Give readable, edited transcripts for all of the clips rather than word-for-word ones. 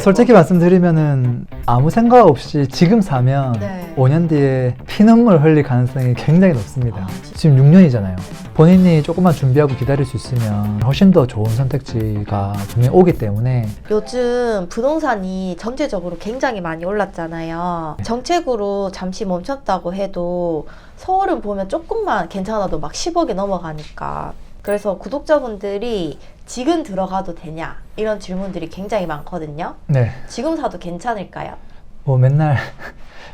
솔직히 말씀드리면은 아무 생각 없이 지금 사면 네. 5년 뒤에 피눈물 흘릴 가능성이 굉장히 높습니다. 아, 진짜? 지금 6년이잖아요. 본인이 조금만 준비하고 기다릴 수 있으면 훨씬 더 좋은 선택지가 분명히 오기 때문에 요즘 부동산이 전체적으로 굉장히 많이 올랐잖아요. 정책으로 잠시 멈췄다고 해도 서울은 보면 조금만 괜찮아도 막 10억이 넘어가니까. 그래서 구독자분들이 지금 들어가도 되냐 이런 질문들이 굉장히 많거든요. 네, 지금 사도 괜찮을까요? 뭐 맨날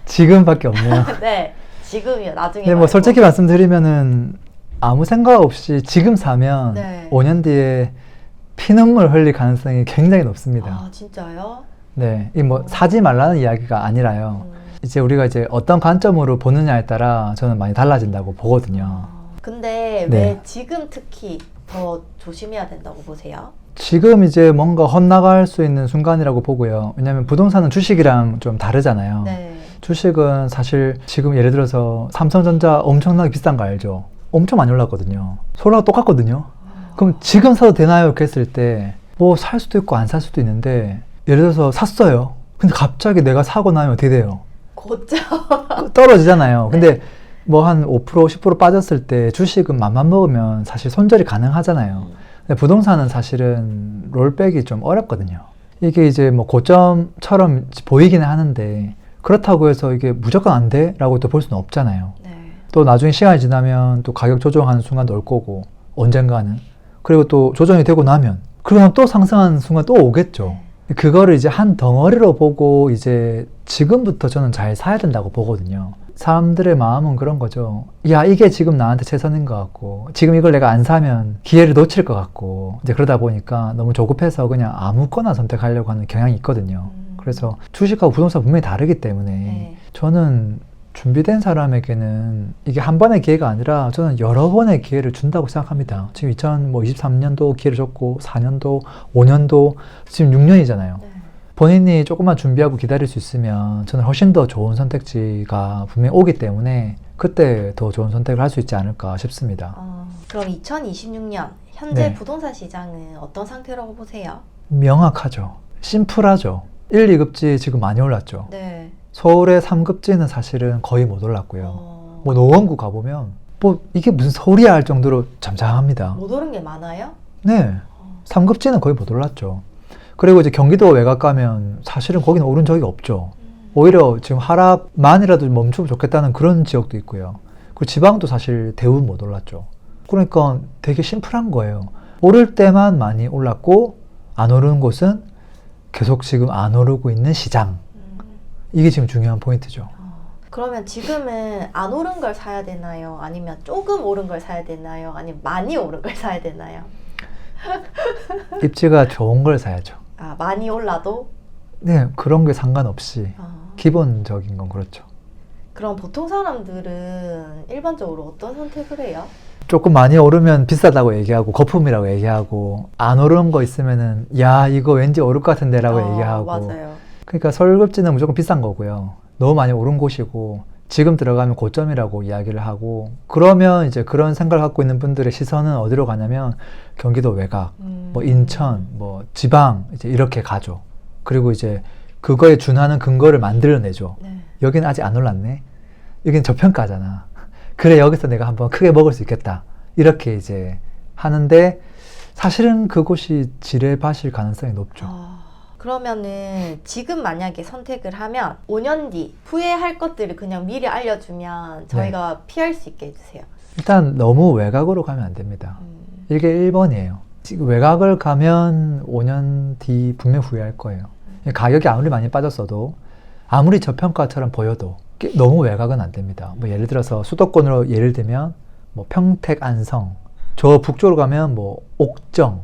지금밖에 없네요. 네, 지금이요. 나중에 근데 뭐 말고. 솔직히 말씀드리면은 아무 생각 없이 지금 사면 네. 5년 뒤에 피눈물 흘릴 가능성이 굉장히 높습니다. 아, 진짜요? 네, 이 뭐 사지 말라는 이야기가 아니라요. 음. 이제 우리가 이제 어떤 관점으로 보느냐에 따라 저는 많이 달라진다고 보거든요. 근데 네. 왜 지금 특히 더 조심해야 된다고 보세요? 지금 이제 뭔가 헛나갈 수 있는 순간이라고 보고요. 왜냐하면 부동산은 주식이랑 좀 다르잖아요. 네. 주식은 사실 지금 예를 들어서 삼성전자 엄청나게 비싼 거 알죠? 엄청 많이 올랐거든요. 소라가 똑같거든요. 그럼 지금 사도 되나요? 이렇게 했을 때 뭐 살 수도 있고 안 살 수도 있는데 예를 들어서 샀어요. 근데 갑자기 내가 사고 나면 어떻게 돼요? 곧죠. 떨어지잖아요. 근데 뭐 한 5% 10% 빠졌을 때 주식은 맘만 먹으면 사실 손절이 가능하잖아요. 근데 부동산은 사실은 롤백이 좀 어렵거든요. 이게 이제 뭐 고점처럼 보이기는 하는데 그렇다고 해서 이게 무조건 안 돼? 라고 또 볼 수는 없잖아요. 네. 또 나중에 시간이 지나면 또 가격 조정하는 순간도 올 거고 언젠가는 그리고 또 조정이 되고 나면 그러면 또 상승하는 순간 또 오겠죠. 그거를 이제 한 덩어리로 보고 이제 지금부터 저는 잘 사야 된다고 보거든요. 사람들의 마음은 그런 거죠. 야, 이게 지금 나한테 최선인 것 같고 지금 이걸 내가 안 사면 기회를 놓칠 것 같고 이제 그러다 보니까 너무 조급해서 그냥 아무거나 선택하려고 하는 경향이 있거든요. 그래서 주식하고 부동산 분명히 다르기 때문에 네. 저는 준비된 사람에게는 이게 한 번의 기회가 아니라 저는 여러 번의 기회를 준다고 생각합니다. 지금 2023년도 기회를 줬고 4년도, 5년도, 지금 6년이잖아요. 네. 본인이 조금만 준비하고 기다릴 수 있으면 저는 훨씬 더 좋은 선택지가 분명히 오기 때문에 그때 더 좋은 선택을 할 수 있지 않을까 싶습니다. 그럼 2026년 현재 네. 부동산 시장은 어떤 상태라고 보세요? 명확하죠. 심플하죠. 1, 2급지 지금 많이 올랐죠. 네. 서울의 3급지는 사실은 거의 못 올랐고요. 뭐 노원구 가보면 뭐 이게 무슨 서울이야 할 정도로 잠잠합니다. 못 오른 게 많아요? 네, 3급지는 거의 못 올랐죠. 그리고 이제 경기도 외곽 가면 사실은 거기는 오른 적이 없죠. 오히려 지금 하락만이라도 멈추면 좋겠다는 그런 지역도 있고요. 그리고 지방도 사실 대부분 못 올랐죠. 그러니까 되게 심플한 거예요. 오를 때만 많이 올랐고 안 오르는 곳은 계속 지금 안 오르고 있는 시장. 이게 지금 중요한 포인트죠. 그러면 지금은 안 오른 걸 사야 되나요? 아니면 조금 오른 걸 사야 되나요? 아니면 많이 오른 걸 사야 되나요? 입지가 좋은 걸 사야죠. 아, 많이 올라도? 네, 그런 게 상관없이 기본적인 건 그렇죠. 그럼 보통 사람들은 일반적으로 어떤 선택을 해요? 조금 많이 오르면 비싸다고 얘기하고 거품이라고 얘기하고 안 오르는 거 있으면은 야, 이거 왠지 오를 것 같은데 라고 얘기하고 맞아요. 그러니까 서울급지는 무조건 비싼 거고요. 너무 많이 오른 곳이고 지금 들어가면 고점이라고 이야기를 하고 그러면 이제 그런 생각을 갖고 있는 분들의 시선은 어디로 가냐면 경기도 외곽, 뭐 인천, 뭐 지방 이제 이렇게 가죠. 그리고 이제 그거에 준하는 근거를 만들어내죠. 네. 여기는 아직 안 올랐네. 여기는 저평가잖아. 그래, 여기서 내가 한번 크게 먹을 수 있겠다. 이렇게 이제 하는데 사실은 그곳이 지뢰밭일 가능성이 높죠. 그러면은 지금 만약에 선택을 하면 5년 뒤 후회할 것들을 그냥 미리 알려주면 저희가 피할 수 있게 해주세요. 일단 너무 외곽으로 가면 안 됩니다. 이게 1번이에요. 지금 외곽을 가면 5년 뒤 분명히 후회할 거예요. 가격이 아무리 많이 빠졌어도 아무리 저평가처럼 보여도 너무 외곽은 안 됩니다. 뭐 예를 들어서 수도권으로 예를 들면 뭐 평택, 안성, 저 북쪽으로 가면 뭐 옥정,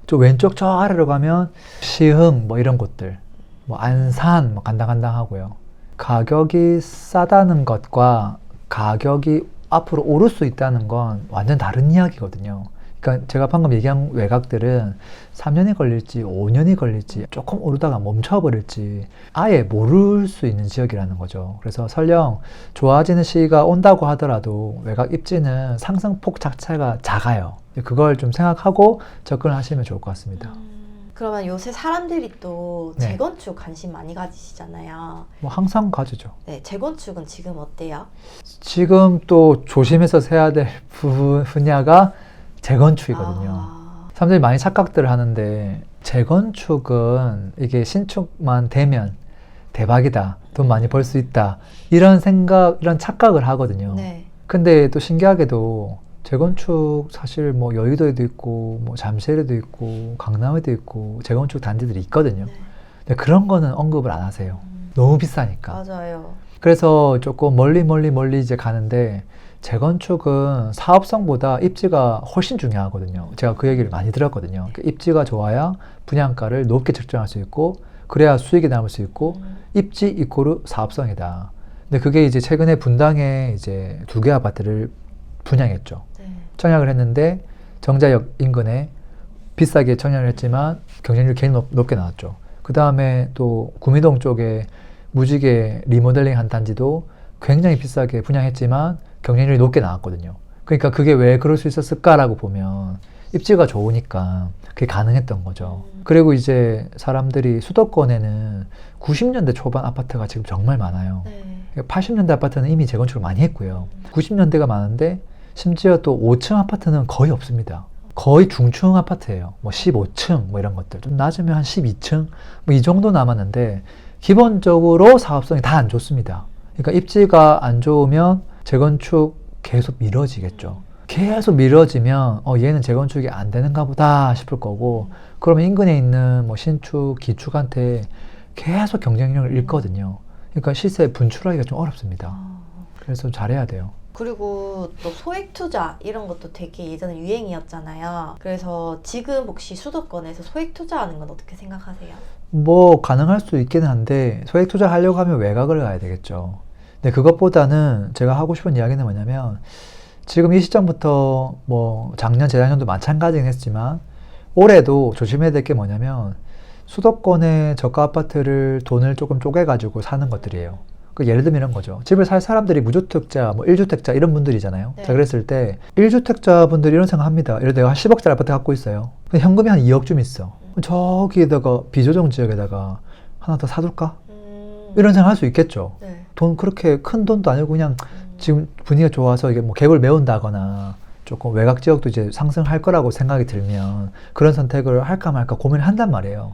저 왼쪽 저 아래로 가면 시흥 뭐 이런 곳들, 뭐 안산 뭐 간당간당하고요. 가격이 싸다는 것과 가격이 앞으로 오를 수 있다는 건 완전 다른 이야기거든요. 그러니까 제가 방금 얘기한 외곽들은 3년이 걸릴지 5년이 걸릴지 조금 오르다가 멈춰버릴지 아예 모를 수 있는 지역이라는 거죠. 그래서 설령 좋아지는 시기가 온다고 하더라도 외곽 입지는 상승폭 자체가 작아요. 그걸 좀 생각하고 접근을 하시면 좋을 것 같습니다. 그러면 요새 사람들이 또 네. 재건축 관심 많이 가지시잖아요. 뭐 항상 가지죠. 네, 재건축은 지금 어때요? 지금 또 조심해서 해야 될 분야가 재건축이거든요. 아, 사람들이 많이 착각들을 하는데 재건축은 이게 신축만 되면 대박이다. 돈 많이 벌 수 있다. 이런 생각, 이런 착각을 하거든요. 네. 근데 또 신기하게도 재건축 사실 뭐 여의도에도 있고 뭐 잠실에도 있고 강남에도 있고 재건축 단지들이 있거든요. 네. 근데 그런 거는 언급을 안 하세요. 너무 비싸니까. 맞아요. 그래서 조금 멀리 이제 가는데 재건축은 사업성보다 입지가 훨씬 중요하거든요. 제가 그 얘기를 많이 들었거든요. 그러니까 입지가 좋아야 분양가를 높게 책정할 수 있고 그래야 수익이 남을 수 있고 입지 이코르 사업성이다. 근데 그게 이제 최근에 분당에 이제 2개 아파트를 분양했죠. 네. 청약을 했는데 정자역 인근에 비싸게 청약을 했지만 경쟁률이 굉장히 높게 나왔죠. 그 다음에 또 구미동 쪽에 무지개 리모델링 한 단지도 굉장히 비싸게 분양했지만 경쟁률이 높게 나왔거든요. 그러니까 그게 왜 그럴 수 있었을까라고 보면 입지가 좋으니까 그게 가능했던 거죠. 그리고 이제 사람들이 수도권에는 90년대 초반 아파트가 지금 정말 많아요. 네. 80년대 아파트는 이미 재건축을 많이 했고요. 90년대가 많은데 심지어 또 5층 아파트는 거의 없습니다. 거의 중층 아파트예요. 뭐 15층 뭐 이런 것들. 좀 낮으면 한 12층 뭐 이 정도 남았는데 기본적으로 사업성이 다 안 좋습니다. 그러니까 입지가 안 좋으면 재건축 계속 미뤄지겠죠. 계속 미뤄지면 얘는 재건축이 안 되는가 보다 싶을 거고 그러면 인근에 있는 뭐 신축, 기축한테 계속 경쟁력을 잃거든요. 그러니까 시세 분출하기가 좀 어렵습니다. 그래서 잘해야 돼요. 그리고 또 소액 투자 이런 것도 되게 예전에 유행이었잖아요. 그래서 지금 혹시 수도권에서 소액 투자하는 건 어떻게 생각하세요? 뭐 가능할 수 있기는 한데 소액 투자하려고 하면 외곽을 가야 되겠죠. 근데 그것보다는 제가 하고 싶은 이야기는 뭐냐면 지금 이 시점부터 뭐 작년, 재작년도 마찬가지긴 했지만 올해도 조심해야 될 게 뭐냐면 수도권의 저가 아파트를 돈을 조금 쪼개가지고 사는 것들이에요. 그 예를 들면 이런 거죠. 집을 살 사람들이 무주택자, 뭐 1주택자 이런 분들이잖아요. 네. 자, 그랬을 때 1주택자 분들이 이런 생각 합니다. 예를 들어 내가 한 10억짜리 아파트 갖고 있어요. 근데 현금이 한 2억쯤 있어. 저기에다가 비조정 지역에다가 하나 더 사둘까? 이런 생각 할 수 있겠죠. 네. 돈 그렇게 큰 돈도 아니고 그냥 지금 분위기가 좋아서 이게 뭐 갭을 메운다거나 조금 외곽 지역도 이제 상승할 거라고 생각이 들면 그런 선택을 할까 말까 고민을 한단 말이에요.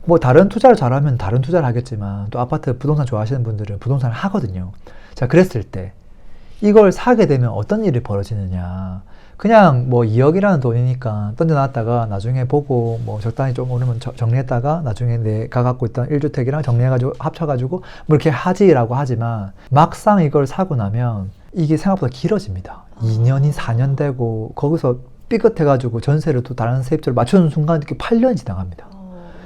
뭐 다른 투자를 잘하면 다른 투자를 하겠지만 또 아파트 부동산 좋아하시는 분들은 부동산을 하거든요. 자, 그랬을 때 이걸 사게 되면 어떤 일이 벌어지느냐. 그냥 뭐 2억이라는 돈이니까 던져놨다가 나중에 보고 뭐 적당히 좀 오르면 정리했다가 나중에 내가 갖고 있던 1주택이랑 정리해가지고 합쳐가지고 뭐 이렇게 하지라고 하지만 막상 이걸 사고 나면 이게 생각보다 길어집니다. 2년이 4년 되고 거기서 삐끗해가지고 전세를 또 다른 세입자를 맞추는 순간 이렇게 8년이 지나갑니다.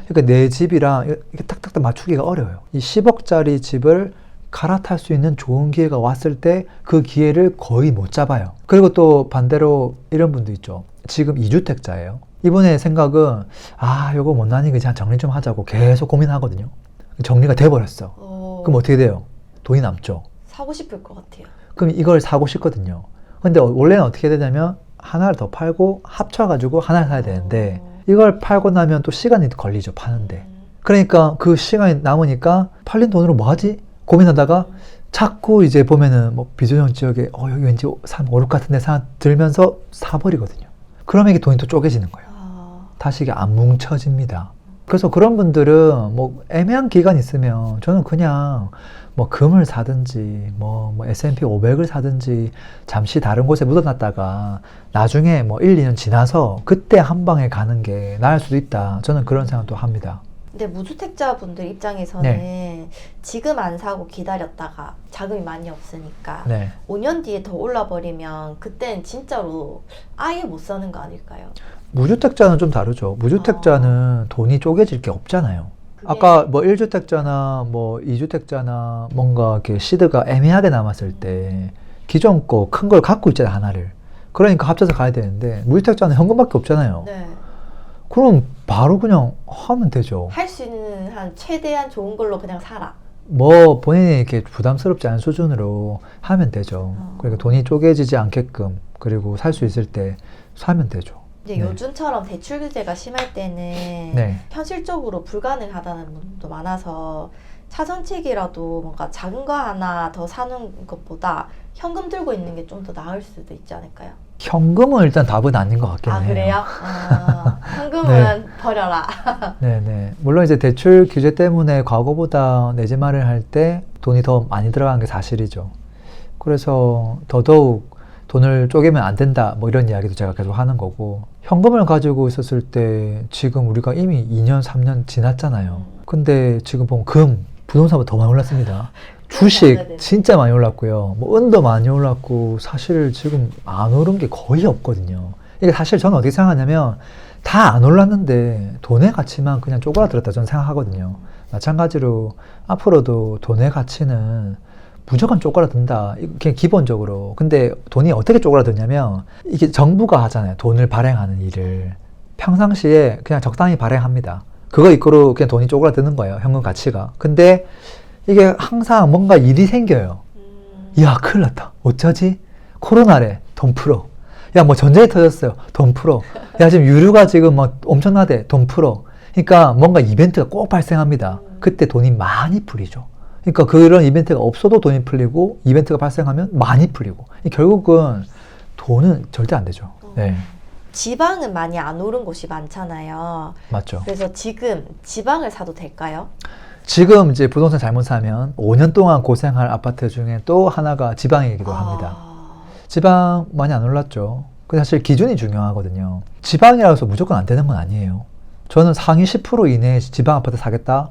그러니까 내 집이랑 이렇게 탁탁탁 맞추기가 어려워요. 이 10억짜리 집을 갈아탈 수 있는 좋은 기회가 왔을 때 그 기회를 거의 못 잡아요. 그리고 또 반대로 이런 분도 있죠. 지금 2주택자예요. 이분의 생각은 요거 못나니 그냥 정리 좀 하자고 계속 고민하거든요. 정리가 돼버렸어. 그럼 어떻게 돼요? 돈이 남죠. 사고 싶을 것 같아요. 그럼 이걸 사고 싶거든요. 근데 원래는 어떻게 되냐면 하나를 더 팔고 합쳐가지고 하나를 사야 되는데 이걸 팔고 나면 또 시간이 걸리죠. 파는데. 그러니까 그 시간이 남으니까 팔린 돈으로 뭐 하지? 고민하다가 자꾸 이제 보면은 뭐 비조정 지역에 여기 왠지 사면 오를 것 같은데 들면서 사버리거든요. 그러면 이게 돈이 또 쪼개지는 거예요. 다시 이게 안 뭉쳐집니다. 그래서 그런 분들은 뭐 애매한 기간 있으면 저는 그냥 뭐 금을 사든지 뭐 S&P 500을 사든지 잠시 다른 곳에 묻어놨다가 나중에 뭐 1, 2년 지나서 그때 한 방에 가는 게 나을 수도 있다. 저는 그런 생각도 합니다. 근데 무주택자분들 입장에서는 지금 안 사고 기다렸다가 자금이 많이 없으니까 5년 뒤에 더 올라버리면 그때는 진짜로 아예 못 사는 거 아닐까요? 무주택자는 좀 다르죠. 무주택자는 돈이 쪼개질 게 없잖아요. 아까 뭐 1주택자나 뭐 2주택자나 뭔가 이렇게 시드가 애매하게 남았을 때 기존 거 큰 걸 갖고 있잖아요, 하나를. 그러니까 합쳐서 가야 되는데 무주택자는 현금밖에 없잖아요. 네. 그럼 바로 그냥 하면 되죠. 할 수 있는 한 최대한 좋은 걸로 그냥 살아. 뭐 본인이 이렇게 부담스럽지 않은 수준으로 하면 되죠. 그러니까 돈이 쪼개지지 않게끔 그리고 살 수 있을 때 사면 되죠. 이제 네. 요즘처럼 대출 규제가 심할 때는 네. 현실적으로 불가능하다는 분도 많아서 차선책이라도 뭔가 작은 거 하나 더 사는 것보다 현금 들고 있는 게 좀 더 나을 수도 있지 않을까요? 현금은 일단 답은 아닌 것 같긴 아, 해요. 그래요? 현금은 버려라. 네네. 물론 이제 대출 규제 때문에 과거보다 내 집 마련할 때 돈이 더 많이 들어간 게 사실이죠. 그래서 더더욱 돈을 쪼개면 안 된다 뭐 이런 이야기도 제가 계속 하는 거고, 현금을 가지고 있었을 때 지금 우리가 이미 2년 3년 지났잖아요. 근데 지금 보면 부동산보다 더 많이 올랐습니다. 주식 진짜 많이 올랐고요. 뭐 은도 많이 올랐고, 사실 지금 안 오른 게 거의 없거든요. 이게 사실 저는 어떻게 생각하냐면 다 안 올랐는데 돈의 가치만 그냥 쪼그라들었다 저는 생각하거든요. 마찬가지로 앞으로도 돈의 가치는 무조건 쪼그라든다. 이게 기본적으로. 근데 돈이 어떻게 쪼그라드냐면 이게 정부가 하잖아요. 돈을 발행하는 일을. 평상시에 그냥 적당히 발행합니다. 그거 이끌어 그냥 돈이 쪼그라드는 거예요. 현금 가치가. 근데 이게 항상 뭔가 일이 생겨요. 야, 큰일 났다. 어쩌지? 코로나래. 돈 풀어. 야, 뭐 전쟁이 터졌어요. 돈 풀어. 야, 지금 유류가 지금 막 엄청나대. 돈 풀어. 그러니까 뭔가 이벤트가 꼭 발생합니다. 그때 돈이 많이 풀리죠. 그러니까 그런 이벤트가 없어도 돈이 풀리고, 이벤트가 발생하면 많이 풀리고. 결국은 돈은 절대 안 되죠. 네. 지방은 많이 안 오른 곳이 많잖아요. 맞죠. 그래서 지금 지방을 사도 될까요? 지금 이제 부동산 잘못 사면 5년 동안 고생할 아파트 중에 또 하나가 지방이기도 합니다. 지방 많이 안 올랐죠. 근데 사실 기준이 중요하거든요. 지방이라고 해서 무조건 안 되는 건 아니에요. 저는 상위 10% 이내에 지방 아파트 사겠다?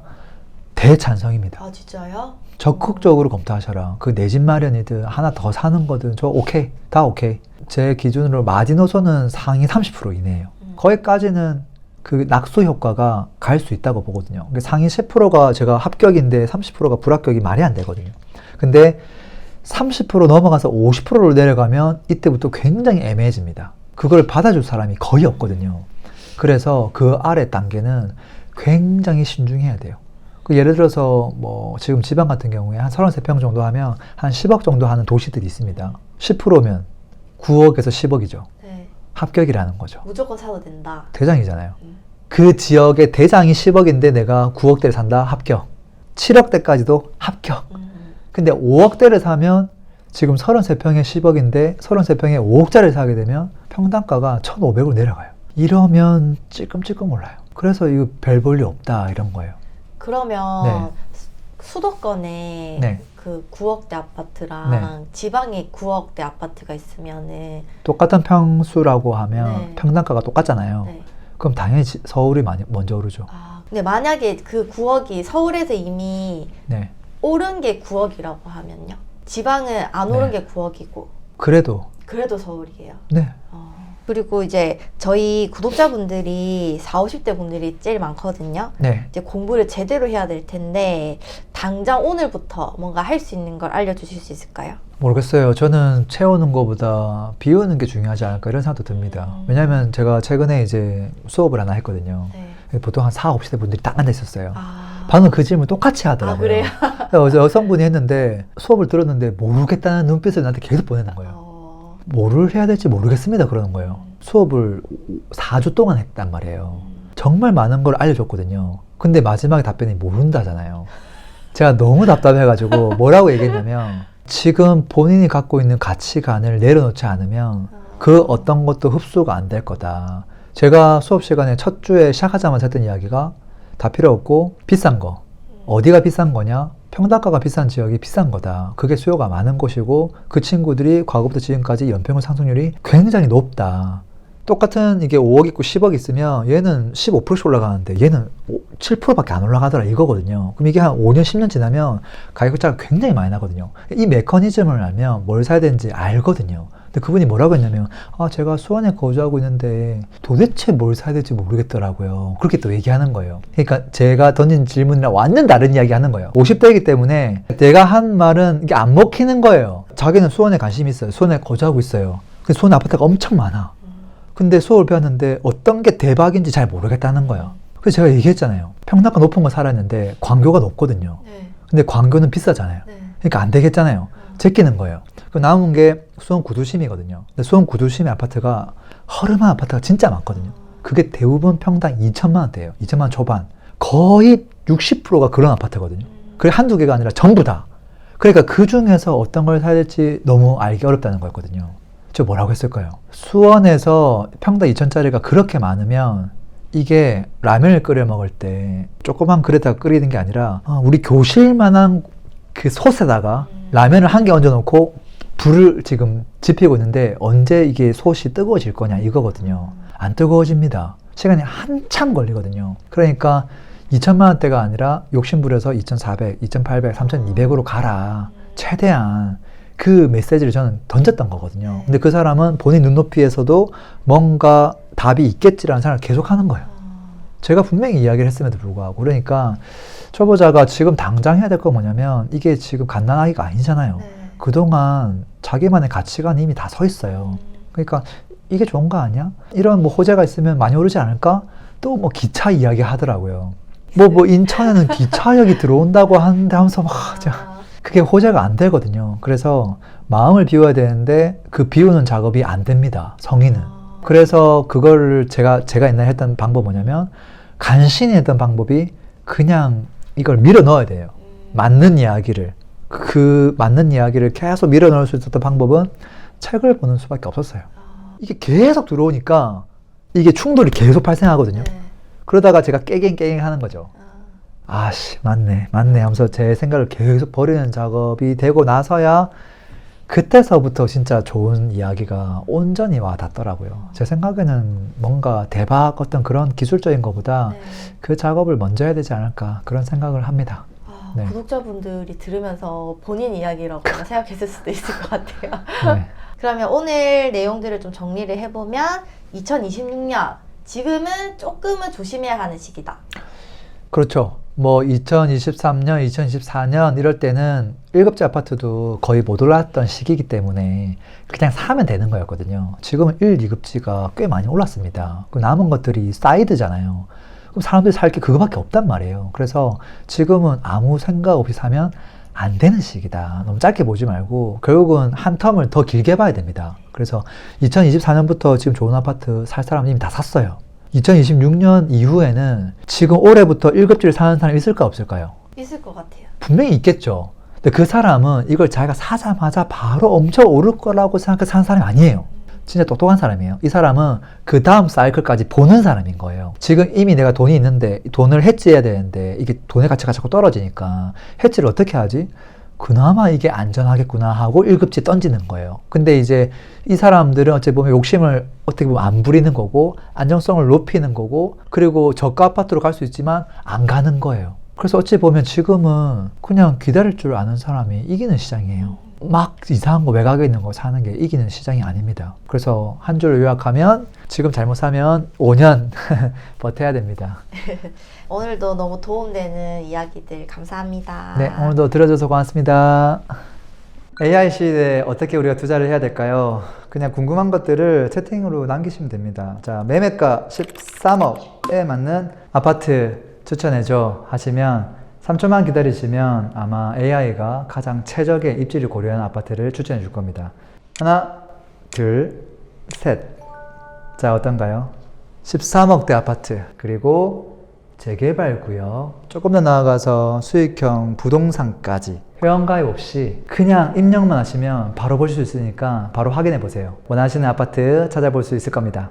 대찬성입니다. 아, 진짜요? 적극적으로 검토하셔라. 그 내 집 마련이든 하나 더 사는 거든 저 오케이. 다 오케이. 제 기준으로 마지노선은 상위 30% 이내예요. 거기까지는 그 낙수 효과가 갈 수 있다고 보거든요. 상위 10%가 제가 합격인데 30%가 불합격이 말이 안 되거든요. 근데 30% 넘어가서 50%로 내려가면 이때부터 굉장히 애매해집니다. 그걸 받아줄 사람이 거의 없거든요. 그래서 그 아래 단계는 굉장히 신중해야 돼요. 예를 들어서 뭐 지금 지방 같은 경우에 한 33평 정도 하면 한 10억 정도 하는 도시들이 있습니다. 10%면 9억에서 10억이죠. 네. 합격이라는 거죠. 무조건 사도 된다. 대장이잖아요. 그 지역의 대장이 10억인데 내가 9억대를 산다? 합격. 7억대까지도 합격. 근데 5억대를 사면 지금 33평에 10억인데 33평에 5억짜리를 사게 되면 평당가가 1,500으로 내려가요. 이러면 찔끔찔끔 올라요. 그래서 이거 별 볼 일 없다 이런 거예요. 그러면 네. 수도권에 네. 그 9억대 아파트랑 네. 지방에 9억대 아파트가 있으면은 똑같은 평수라고 하면 네. 평당가가 똑같잖아요. 네. 그럼 당연히 서울이 먼저 오르죠. 근데 만약에 그 9억이 서울에서 이미 네. 오른 게 9억이라고 하면요? 지방은 안 오른 게 9억이고 그래도 서울이에요. 네. 그리고 이제 저희 구독자분들이 40, 50대 분들이 제일 많거든요. 네. 이제 공부를 제대로 해야 될 텐데 당장 오늘부터 뭔가 할 수 있는 걸 알려주실 수 있을까요? 모르겠어요. 저는 채우는 것보다 비우는 게 중요하지 않을까 이런 생각도 듭니다. 왜냐하면 제가 최근에 이제 수업을 하나 했거든요. 네. 보통 한 40, 50대 분들이 딱 앉아 있었어요. 방금 그 질문 똑같이 하더라고요. 그래요? 어제 여성분이 했는데 수업을 들었는데 모르겠다는 눈빛을 나한테 계속 보내는 거예요. 뭐를 해야 될지 모르겠습니다 그러는 거예요. 수업을 4주 동안 했단 말이에요. 정말 많은 걸 알려줬거든요. 근데 마지막에 답변이 모른다잖아요. 제가 너무 답답해가지고 뭐라고 얘기했냐면 지금 본인이 갖고 있는 가치관을 내려놓지 않으면 그 어떤 것도 흡수가 안 될 거다. 제가 수업 시간에 첫 주에 시작하자마자 했던 이야기가 다 필요 없고 비싼 거. 어디가 비싼 거냐? 평당가가 비싼 지역이 비싼 거다. 그게 수요가 많은 곳이고 그 친구들이 과거부터 지금까지 연평균 상승률이 굉장히 높다. 똑같은 이게 5억 있고 10억 있으면 얘는 15%씩 올라가는데 얘는 7%밖에 안 올라가더라 이거거든요. 그럼 이게 한 5년, 10년 지나면 가격 차가 굉장히 많이 나거든요. 이 메커니즘을 알면 뭘 사야 되는지 알거든요. 근데 그분이 뭐라고 했냐면 제가 수원에 거주하고 있는데 도대체 뭘 사야 될지 모르겠더라고요. 그렇게 또 얘기하는 거예요. 그러니까 제가 던진 질문이랑 완전 다른 이야기 하는 거예요. 50대이기 때문에 내가 한 말은 이게 안 먹히는 거예요. 자기는 수원에 관심이 있어요. 수원에 거주하고 있어요. 근데 수원에 아파트가 엄청 많아. 근데 수업을 배웠는데 어떤 게 대박인지 잘 모르겠다는 거예요. 그래서 제가 얘기했잖아요. 평당가 높은 거 살았는데 광교가 높거든요. 네. 근데 광교는 비싸잖아요. 네. 그러니까 안 되겠잖아요. 제끼는 거예요. 그 남은 게 수원 구두심이거든요. 근데 수원 구두심의 아파트가 허름한 아파트가 진짜 많거든요. 그게 대부분 평당 2천만 원대예요. 2천만 원 초반. 거의 60%가 그런 아파트거든요. 그게 한두 개가 아니라 전부 다. 그러니까 그 중에서 어떤 걸 사야 될지 너무 알기 어렵다는 거였거든요. 저 뭐라고 했을까요? 수원에서 평당 2천짜리가 그렇게 많으면 이게 라면을 끓여 먹을 때 조그만 그릇에다가 끓이는 게 아니라 우리 교실만한 그 솥에다가 라면을 한 개 얹어놓고 불을 지금 지피고 있는데 언제 이게 솥이 뜨거워질 거냐 이거거든요. 안 뜨거워집니다. 시간이 한참 걸리거든요. 그러니까 2천만 원대가 아니라 욕심부려서 2,400, 2,800, 3,200으로 가라. 최대한 그 메시지를 저는 던졌던 거거든요. 근데 그 사람은 본인 눈높이에서도 뭔가 답이 있겠지라는 생각을 계속 하는 거예요. 제가 분명히 이야기를 했음에도 불구하고. 그러니까 초보자가 지금 당장 해야 될 건 뭐냐면 이게 지금 갓난아기가 아니잖아요. 그동안 자기만의 가치관이 이미 다 서 있어요. 그러니까 이게 좋은 거 아니야? 이런 뭐 호재가 있으면 많이 오르지 않을까? 또 뭐 기차 이야기 하더라고요. 뭐 인천에는 기차역이 들어온다고 하는데 하면서 막 그게 호재가 안 되거든요. 그래서 마음을 비워야 되는데 그 비우는 작업이 안 됩니다. 성인은. 그래서 그걸 제가 옛날에 했던 방법 뭐냐면 간신히 했던 방법이 그냥 이걸 밀어 넣어야 돼요. 맞는 이야기를. 그 맞는 이야기를 계속 밀어 넣을 수 있었던 방법은 책을 보는 수밖에 없었어요. 이게 계속 들어오니까 이게 충돌이 계속 발생하거든요. 그러다가 제가 깨갱 하는 거죠. 아씨, 맞네 하면서 제 생각을 계속 버리는 작업이 되고 나서야 그때서부터 진짜 좋은 이야기가 온전히 와 닿더라고요. 제 생각에는 뭔가 대박 어떤 그런 기술적인 것보다 그 작업을 먼저 해야 되지 않을까 그런 생각을 합니다. 네. 구독자분들이 들으면서 본인 이야기라고 생각했을 수도 있을 것 같아요. 네. 그러면 오늘 내용들을 좀 정리를 해보면 2026년 지금은 조금은 조심해야 하는 시기다. 그렇죠. 뭐 2023년, 2024년 이럴 때는 1급지 아파트도 거의 못 올랐던 시기이기 때문에 그냥 사면 되는 거였거든요. 지금은 1, 2급지가 꽤 많이 올랐습니다. 그 남은 것들이 사이드잖아요. 그럼 사람들이 살 게 그거밖에 없단 말이에요. 그래서 지금은 아무 생각 없이 사면 안 되는 시기다. 너무 짧게 보지 말고 결국은 한 텀을 더 길게 봐야 됩니다. 그래서 2024년부터 지금 좋은 아파트 살 사람 이미 다 샀어요. 2026년 이후에는 지금 올해부터 1급지를 사는 사람이 있을까 없을까요? 있을 것 같아요. 분명히 있겠죠. 근데 그 사람은 이걸 자기가 사자마자 바로 엄청 오를 거라고 생각해서 사는 사람이 아니에요. 진짜 똑똑한 사람이에요. 이 사람은 그 다음 사이클까지 보는 사람인 거예요. 지금 이미 내가 돈이 있는데 돈을 해지해야 되는데 이게 돈의 가치가 자꾸 떨어지니까 해지를 어떻게 하지? 그나마 이게 안전하겠구나 하고 1급지 던지는 거예요. 근데 이제 이 사람들은 어찌 보면 욕심을 어떻게 보면 안 부리는 거고 안정성을 높이는 거고 그리고 저가 아파트로 갈 수 있지만 안 가는 거예요. 그래서 어찌 보면 지금은 그냥 기다릴 줄 아는 사람이 이기는 시장이에요. 막 이상한 거 외곽에 있는 거 사는 게 이기는 시장이 아닙니다. 그래서 한 줄 요약하면 지금 잘못 사면 5년 버텨야 됩니다. 오늘도 너무 도움되는 이야기들 감사합니다. 네, 오늘도 들어줘서 고맙습니다. AI 시대에 어떻게 우리가 투자를 해야 될까요? 그냥 궁금한 것들을 채팅으로 남기시면 됩니다. 자, 매매가 13억에 맞는 아파트 추천해줘 하시면 3초만 기다리시면 아마 AI가 가장 최적의 입지를 고려한 아파트를 추천해 줄 겁니다. 하나, 둘, 셋. 자, 어떤가요? 13억대 아파트, 그리고 재개발 구역, 조금 더 나아가서 수익형 부동산까지 회원가입 없이 그냥 입력만 하시면 바로 볼 수 있으니까 바로 확인해 보세요. 원하시는 아파트 찾아볼 수 있을 겁니다.